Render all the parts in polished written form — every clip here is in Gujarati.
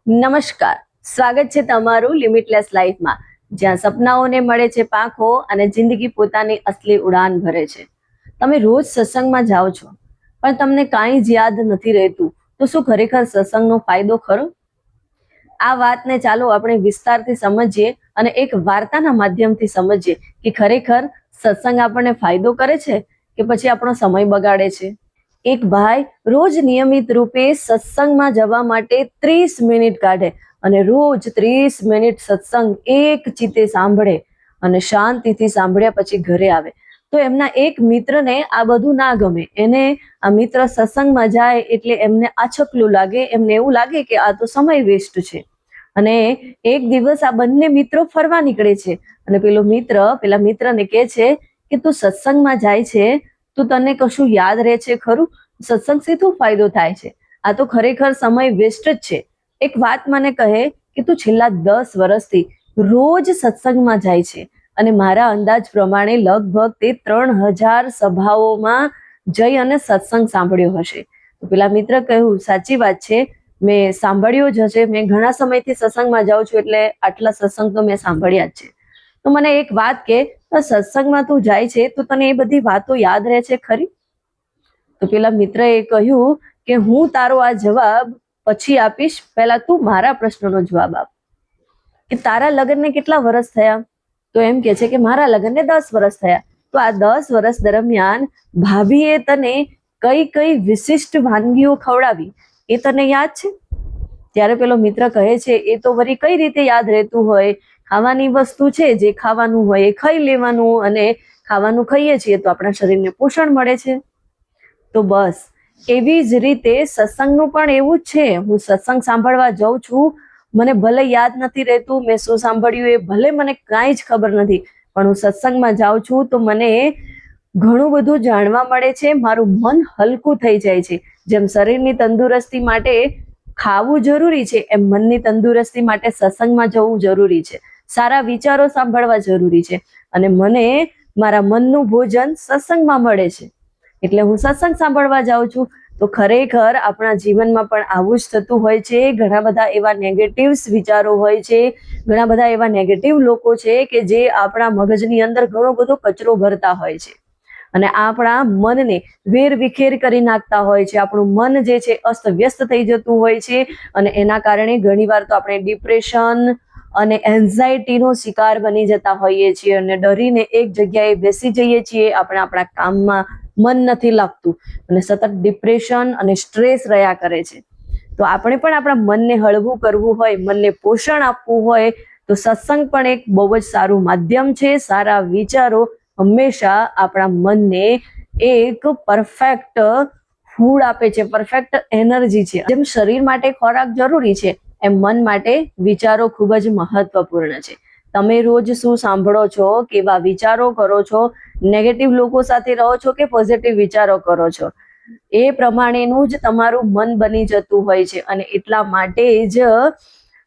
નમસ્કાર, સ્વાગત છે તમારું લિમિટલેસ લાઈફમાં, જ્યાં સપનાઓને મળે છે પાંખો અને જિંદગી પોતાની અસલી ઉડાન ભરે છે. તમે રોજ સત્સંગમાં જાઓ છો, પણ તમને કાંઈ જ યાદ નથી રહેતું, તો શું ખરેખર સત્સંગનો ફાયદો ખરો? આ વાતને ચાલો આપણે વિસ્તારથી સમજીએ અને એક વાર્તાના માધ્યમથી સમજીએ કે ખરેખર સત્સંગ આપણને ફાયદો કરે છે કે પછી આપણો સમય બગાડે છે. એક ભાઈ રોજ નિયમિત રૂપે સત્સંગમાં જવા માટે 30 મિનિટ કાઢે અને રોજ 30 મિનિટ સત્સંગ એક ચિત્તે સાંભળે અને શાંતિથી સાંભળ્યા પછી ઘરે આવે. તો એમના એક મિત્રને આ બધું ના ગમે. એને આ મિત્ર સત્સંગમાં જાય એટલે એમને આછકલું લાગે, એમને એવું લાગે કે આ તો સમય વેસ્ટ છે. અને એક દિવસ આ બંને મિત્રો ફરવા નીકળે છે અને પેલા મિત્રને કહે છે કે તું સત્સંગમાં જાય છે, તું તને કશું યાદ રહે છે ખરું? સત્સંગથી શું ફાયદો થાય છે? આ તો ખરેખર સમય વેસ્ટ જ છે. એક વાત મને કહે કે તું છેલ્લા 10 વર્ષથી રોજ સત્સંગમાં જાય છે અને મારા અંદાજ પ્રમાણે લગભગ તે 3000 સભાઓમાં જઈ અને સત્સંગ સાંભળ્યો હશે. તો પેલા મિત્ર કહ્યું, સાચી વાત છે, મેં સાંભળ્યો જ હશે, મેં ઘણા સમયથી સત્સંગમાં જાઉં છું એટલે આટલા સત્સંગ તો મેં સાંભળ્યા જ છે. તો મને એક વાત કે, સત્સંગમાં તું જાય છે તો તને એ બધી વાતો યાદ રહે છે ખરી? તો પેલા મિત્રએ કહ્યું કે હું તારો આ જવાબ પછી આપીશ, પહેલા તું મારા પ્રશ્નનો જવાબ આપ કે તારા લગ્નને કેટલા વર્ષ થયા? તો એમ કે છે કે મારા લગ્નને 10 વર્ષ થયા. તો આ 10 વર્ષ દરમિયાન ભાભીએ તને કઈ કઈ વિશિષ્ટ વાનગીઓ ખવડાવી એ તને યાદ છે? ત્યારે પેલો મિત્ર કહે છે, એ તો વળી કઈ રીતે યાદ રહેતું હોય? ખાવાની વસ્તુ છે, જે ખાવાનું હોય એ ખાઈ લેવાનું, અને ખાવાનું ખાઈએ છીએ તો આપણા શરીરને પોષણ મળે છે. તો બસ એવી જ રીતે સત્સંગનું પણ એવું જ છે. હું સત્સંગ સાંભળવા જાઉં છું, મને ભલે યાદ નથી રહેતું મેં શું સાંભળ્યું, એ ભલે મને કાંઈ જ ખબર નથી, પણ હું સત્સંગમાં જાઉં છું તો મને ઘણું બધું જાણવા મળે છે, મારું મન હલકું થઈ જાય છે. જેમ શરીરની તંદુરસ્તી માટે ખાવું જરૂરી છે, એમ મનની તંદુરસ્તી માટે સત્સંગમાં જવું જરૂરી છે, સારા વિચારો સાંભળવા જરૂરી છે, અને મને મારા મનનું ભોજન સત્સંગમાં મળે છે એટલે હું સત્સંગ સાંભળવા જાઉં છું. તો ખરેખર આપણા જીવનમાં પણ આવું જ થતું હોય છે. ઘણા બધા એવા નેગેટિવ વિચારો હોય છે, ઘણા બધા એવા નેગેટિવ લોકો છે કે જે આપણા મગજની અંદર ઘણો બધો કચરો ભરતા હોય છે અને આપણા મનને વેરવિખેર કરી નાખતા હોય છે. આપણું મન જે છે અસ્તવ્યસ્ત થઈ જતું હોય છે અને એના કારણે ઘણીવાર તો આપણે ડિપ્રેશન અને એન્ઝાયટીનો શિકાર બની જતા હોઈએ છીએ અને ડરીને એક જગ્યાએ બેસી જઈએ છીએ. આપણે આપણા કામમાં મન નથી લાગતું અને સતત ડિપ્રેશન અને સ્ટ્રેસ રહ્યા કરે છે. તો આપણે પણ આપણા મનને હળવું કરવું હોય, મનને પોષણ આપવું હોય, તો સત્સંગ પણ એક બહુ જ સારું માધ્યમ છે. સારા વિચારો હંમેશા આપણા મનને એક પરફેક્ટ ફૂડ આપે છે, પરફેક્ટ એનર્જી છે. જેમ શરીર માટે ખોરાક જરૂરી છે, એમ મન માટે વિચારો ખૂબ જ મહત્વપૂર્ણ છે. તમે રોજ શું સાંભળો છો, કેવા વિચારો કરો છો, નેગેટિવ લોકો સાથે રહો છો કે પોઝિટિવ વિચારો કરો છો, એ પ્રમાણેનું જ તમારું મન બની જતું હોય છે. અને એટલા માટે જ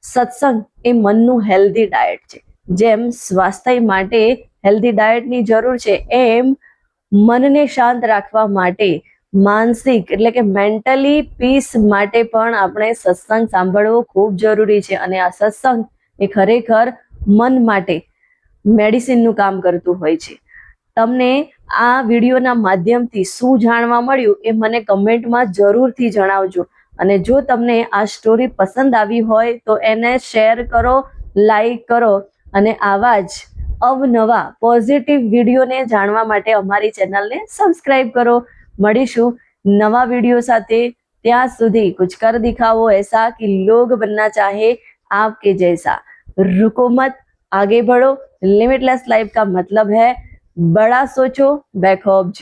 સત્સંગ એ મનનું હેલ્ધી ડાયટ છે. જેમ સ્વાસ્થ્ય માટે હેલ્ધી ડાયટની જરૂર છે, એમ મનને શાંત રાખવા માટે, માનસિક એટલે કે મેન્ટલી પીસ માટે પણ આપણે સત્સંગ સાંભળવો ખૂબ જરૂરી છે. અને આ સત્સંગ એ ખરેખર મન માટે મેડિસિનનું કામ કરતું હોય છે. તમને આ વિડીયોના માધ્યમથી શું જાણવા મળ્યું એ મને કમેન્ટમાં જરૂરથી જણાવજો. અને જો તમને આ સ્ટોરી પસંદ આવી હોય તો એને શેર કરો, લાઈક કરો અને આવા જ અવનવા પોઝિટિવ વિડીયોને જાણવા માટે અમારી ચેનલને સબસ્ક્રાઇબ કરો. મળીશું નવા વિડીયો સાથે. ત્યાં સુધી કુછ કર દિખાવો એસા कि लोग बनना चाहे आपके जैसा. रुको मत, आगे बढ़ो. लिमिटलेस लाइफ का मतलब है बड़ा सोचो, बेखौफ